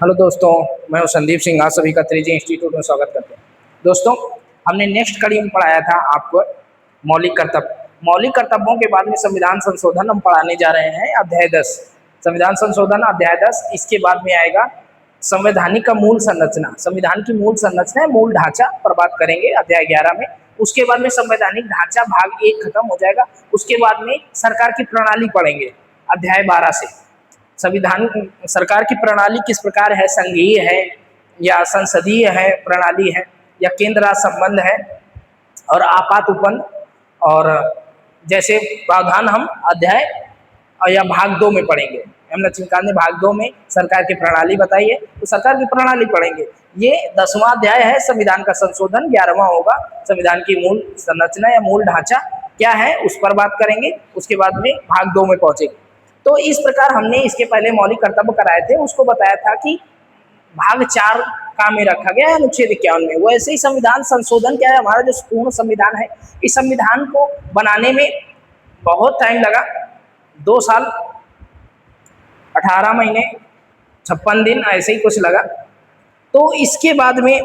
Hello दोस्तों, मैं हूं संदीप सिंह। आप सभी का 3G इंस्टीट्यूट में स्वागत करते हैं। दोस्तों, हमने नेक्स्ट कड़ी में पढ़ाया था आपको मौलिक कर्तव्य। मौलिक कर्तव्यों के बाद में संविधान संशोधन हम पढ़ाने जा रहे हैं, अध्याय 10। संविधान संशोधन अध्याय 10। इसके बाद में आएगा संवैधानिक का मूल संरचना। संविधान की मूल संरचना, मूल ढांचा पर बात करेंगे अध्याय 11 में। उसके बाद में संवैधानिक ढांचा भाग 1 खत्म हो जाएगा। उसके बाद में सरकार की प्रणाली पढ़ेंगे अध्याय 12 से। संविधान सरकार की प्रणाली किस प्रकार है, संघीय है या संसदीय है प्रणाली है या केंद्र राज्य संबंध है और आपात उपबंध, और जैसे प्रावधान हम अध्याय या भाग 2 में पढ़ेंगे। एम लक्ष्मीकांत ने भाग 2 में सरकार की प्रणाली बताई है, तो सरकार की प्रणाली पढ़ेंगे। ये 10वां अध्याय है संविधान का संशोधन। 11वां होगा संविधान की मूल संरचना या मूल ढांचा क्या है, उस पर बात करेंगे। उसके बाद में भाग 2 में पहुंचेंगे। तो इस प्रकार हमने इसके पहले मौलिक कर्तव्य कराए थे, उसको बताया था कि भाग 4 का में रखा गया है अनुच्छेद 51 में। वैसे ही संविधान संशोधन क्या है, हमारा जो पूर्ण संविधान है, इस संविधान को बनाने में बहुत टाइम लगा। 2 साल 18 महीने 56 दिन ऐसे ही कुछ लगा। तो इसके बाद में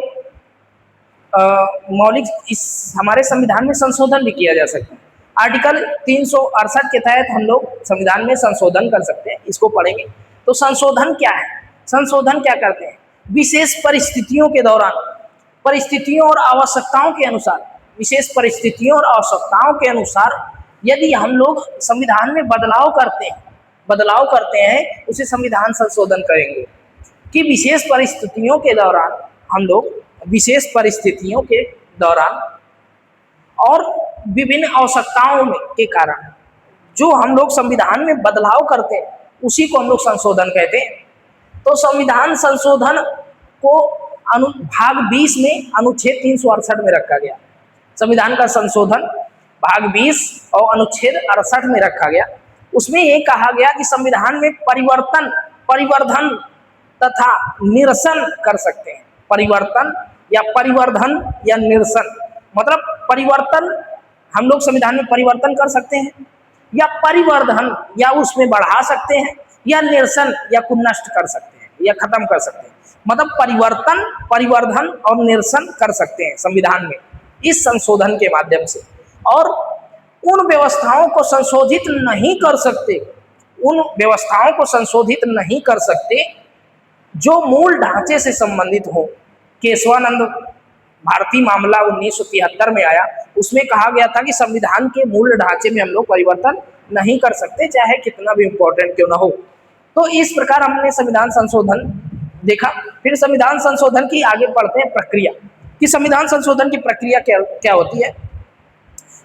इस हमारे संविधान में संशोधन भी किया जा सकता है। आर्टिकल 368 के तहत हम लोग संविधान में संशोधन कर सकते हैं, इसको पढ़ेंगे। तो संशोधन क्या है, संशोधन क्या करते हैं, विशेष परिस्थितियों के दौरान, परिस्थितियों और आवश्यकताओं के अनुसार, विशेष परिस्थितियों और आवश्यकताओं के अनुसार यदि हम लोग संविधान में बदलाव करते हैं उसे संविधान संशोधन करेंगे। कि विशेष परिस्थितियों के दौरान हम लोग, विशेष परिस्थितियों के दौरान और विभिन्न आवश्यकताओं में के कारण जो हम लोग संविधान में बदलाव करते हैं उसी को हम लोग संशोधन कहते हैं। तो संविधान संशोधन को भाग 20 में अनुच्छेद 368 में रखा गया। संविधान का संशोधन भाग 20 और अनुच्छेद 68 में रखा गया। उसमें ये कहा गया कि संविधान में परिवर्धन तथा निरसन कर सकते हैं। परिवर्तन या परिवर्धन या निरसन, मतलब परिवर्तन, हम लोग संविधान में परिवर्तन कर सकते हैं या परिवर्धन या उसमें बढ़ा सकते हैं या निरसन या को नष्ट कर सकते हैं या खत्म कर सकते हैं। मतलब परिवर्तन, परिवर्धन और निरसन कर सकते हैं संविधान में इस संशोधन के माध्यम से। और उन व्यवस्थाओं को संशोधित नहीं कर सकते, उन व्यवस्थाओं को संशोधित नहीं कर सकते जो मूल ढांचे से संबंधित हो। केशवानंद भारतीय मामला 1973 में आया, उसमें कहा गया था कि संविधान के मूल ढांचे में हम लोग परिवर्तन नहीं कर सकते, चाहे कितना भी इंपॉर्टेंट क्यों ना हो। तो इस प्रकार हमने संविधान संशोधन देखा। फिर संविधान संशोधन की आगे बढ़ते हैं प्रक्रिया, कि संविधान संशोधन की प्रक्रिया क्या होती है।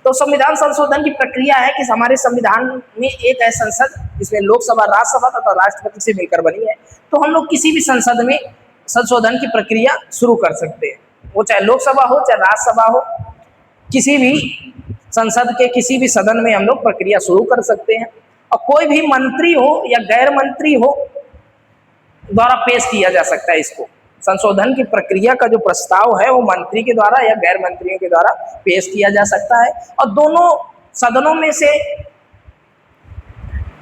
तो संविधान संशोधन की प्रक्रिया है कि हमारे संविधान में एक है संसद, जिसमें लोकसभा, राज्यसभा तथा राष्ट्रपति से मिलकर बनी है। तो हम लोग किसी भी संसद में संशोधन की प्रक्रिया शुरू कर सकते हैं, वो चाहे लोकसभा हो चाहे राज्यसभा हो, किसी भी संसद के किसी भी सदन में हम लोग प्रक्रिया शुरू कर सकते हैं। और कोई भी मंत्री हो या गैर मंत्री हो द्वारा पेश किया जा सकता है। इसको संशोधन की प्रक्रिया का जो प्रस्ताव है वो मंत्री के द्वारा या गैर मंत्रियों के द्वारा पेश किया जा सकता है। और दोनों सदनों में से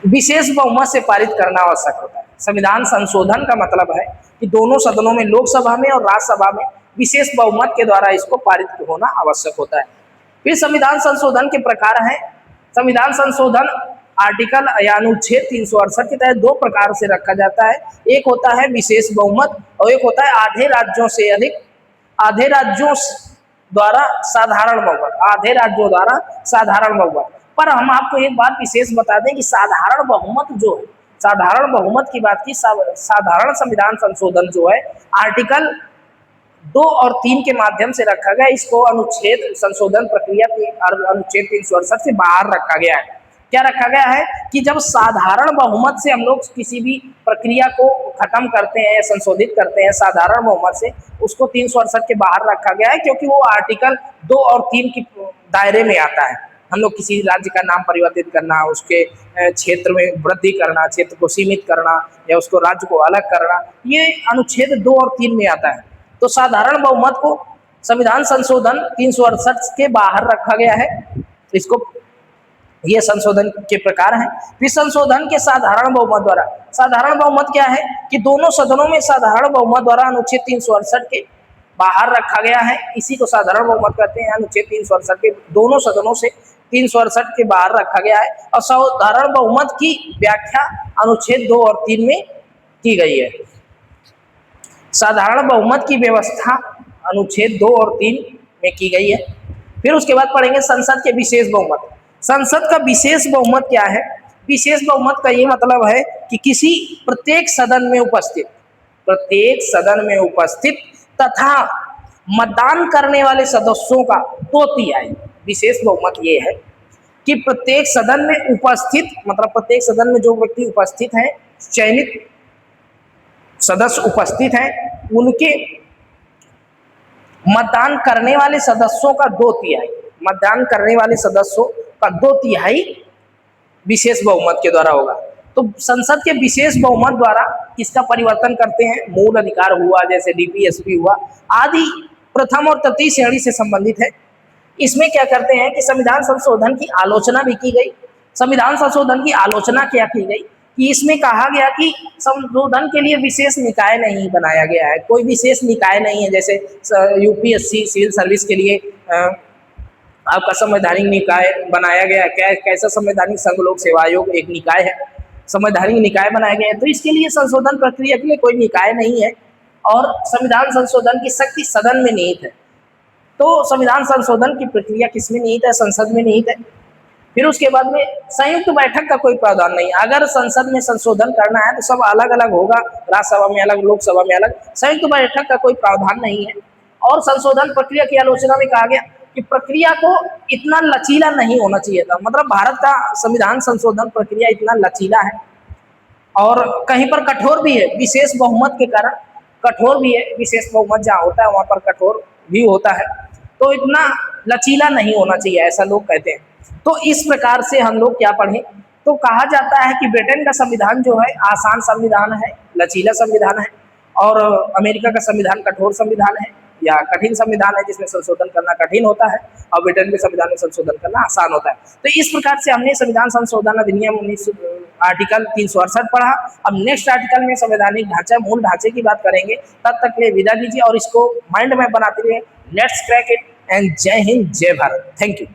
विशेष बहुमत से पारित करना आवश्यक होता है। संविधान संशोधन का मतलब है कि दोनों सदनों में, लोकसभा में और राज्यसभा में विशेष बहुमत के द्वारा इसको पारित होना आवश्यक होता है। फिर संविधान संशोधन के प्रकार हैं। संविधान संशोधन आर्टिकल या अनुच्छेद 368 के तहत 2 प्रकार से रखा जाता है। एक होता है विशेष बहुमत और एक होता है आधे राज्यों से अधिक, आधे राज्यों द्वारा साधारण बहुमत, आधे राज्यों द्वारा साधारण बहुमत। पर हम आपको एक बात विशेष बता दें कि साधारण बहुमत जो है, साधारण बहुमत की बात की, साधारण संविधान संशोधन जो है आर्टिकल 2 और 3 के माध्यम से रखा गया। इसको अनुच्छेद संशोधन प्रक्रिया अनुच्छेद 368 से बाहर रखा गया है। क्या रखा गया है कि जब साधारण बहुमत से हम लोग किसी भी प्रक्रिया को खत्म करते हैं, संशोधित करते हैं साधारण बहुमत से, उसको 368 के बाहर रखा गया है, क्योंकि वो आर्टिकल 2 और 3 की दायरे में आता है। हम लोग किसी राज्य का नाम परिवर्तित करना, उसके क्षेत्र में वृद्धि करना, क्षेत्र को सीमित करना या उसको राज्य को अलग करना, ये अनुच्छेद 2 और 3 में आता है। तो साधारण बहुमत को संविधान संशोधन 368 के बाहर रखा गया है। इसको, ये संशोधन के प्रकार हैं। फिर संशोधन के साधारण बहुमत द्वारा, साधारण बहुमत क्या है कि दोनों सदनों में साधारण बहुमत द्वारा अनुच्छेद 368 के बाहर रखा गया है। इसी को साधारण बहुमत कहते हैं। अनुच्छेद 368 के दोनों सदनों से 368 के बाहर रखा गया है और साधारण बहुमत की व्याख्या अनुच्छेद 2 और 3 में की गई है। साधारण बहुमत की व्यवस्था अनुच्छेद 2 और 3 में की गई है। फिर उसके बाद पढ़ेंगे संसद के विशेष बहुमत। संसद का विशेष बहुमत क्या है? विशेष बहुमत का ये मतलब है कि किसी प्रत्येक सदन में उपस्थित तथा मतदान करने वाले सदस्यों का 2/3। विशेष बहुमत ये है कि प्रत्येक सदन में उपस्थित, मतलब प्रत्येक सदन में जो व्यक्ति उपस्थित हैं, चयनित सदस्य उपस्थित हैं, उनके मतदान करने वाले सदस्यों का 2/3, मतदान करने वाले सदस्यों का 2/3 विशेष बहुमत के द्वारा होगा। तो संसद के विशेष बहुमत द्वारा इसका परिवर्तन करते हैं। मूल अधिकार हुआ, जैसे डीपीएसपी हुआ आदि, प्रथम और तृतीय श्रेणी से संबंधित है। इसमें क्या करते हैं कि संविधान संशोधन की आलोचना भी की गई। संविधान संशोधन की आलोचना क्या की गई कि इसमें कहा गया कि संशोधन के लिए विशेष निकाय नहीं बनाया गया है, कोई विशेष निकाय नहीं है। जैसे यूपीएससी सिविल सर्विस के लिए आपका संवैधानिक निकाय बनाया गया है। कैसा संवैधानिक संघ लोक सेवा आयोग एक निकाय है, संवैधानिक निकाय बनाया गया है। तो इसके लिए संशोधन प्रक्रिया के लिए कोई निकाय नहीं है और संविधान संशोधन की शक्ति सदन में निहित है। तो संविधान संशोधन की प्रक्रिया किसमें निहित है? संसद में निहित है। फिर उसके बाद में संयुक्त बैठक का कोई प्रावधान नहीं। अगर संसद में संशोधन करना है तो सब अलग अलग होगा, राज्यसभा में अलग, लोकसभा में अलग। संयुक्त बैठक का कोई प्रावधान नहीं है। और संशोधन प्रक्रिया की आलोचना में कहा गया कि प्रक्रिया को इतना लचीला नहीं होना चाहिए था। मतलब भारत का संविधान संशोधन प्रक्रिया इतना लचीला है और कहीं पर कठोर भी है, विशेष बहुमत के कारण कठोर भी है। विशेष बहुमत जहाँ होता है वहाँ पर कठोर भी होता है। तो इतना लचीला नहीं होना चाहिए, ऐसा लोग कहते हैं। तो इस प्रकार से हम लोग क्या पढ़ें, तो कहा जाता है कि ब्रिटेन का संविधान जो है आसान संविधान है, लचीला संविधान है, और अमेरिका का संविधान कठोर संविधान है या कठिन संविधान है, जिसमें संशोधन करना कठिन होता है, और ब्रिटेन के संविधान में संशोधन करना आसान होता है। तो इस प्रकार से हमने संविधान संशोधन अधिनियम 19 आर्टिकल 368 पढ़ा। अब नेक्स्ट आर्टिकल में संवैधानिक ढांचा, मूल ढांचे की बात करेंगे। तब तक के लिए विदा दीजिए और इसको माइंड में बनाते रहिए। लेट्स क्रैक इट एंड जय हिंद, जय भारत। Thank you.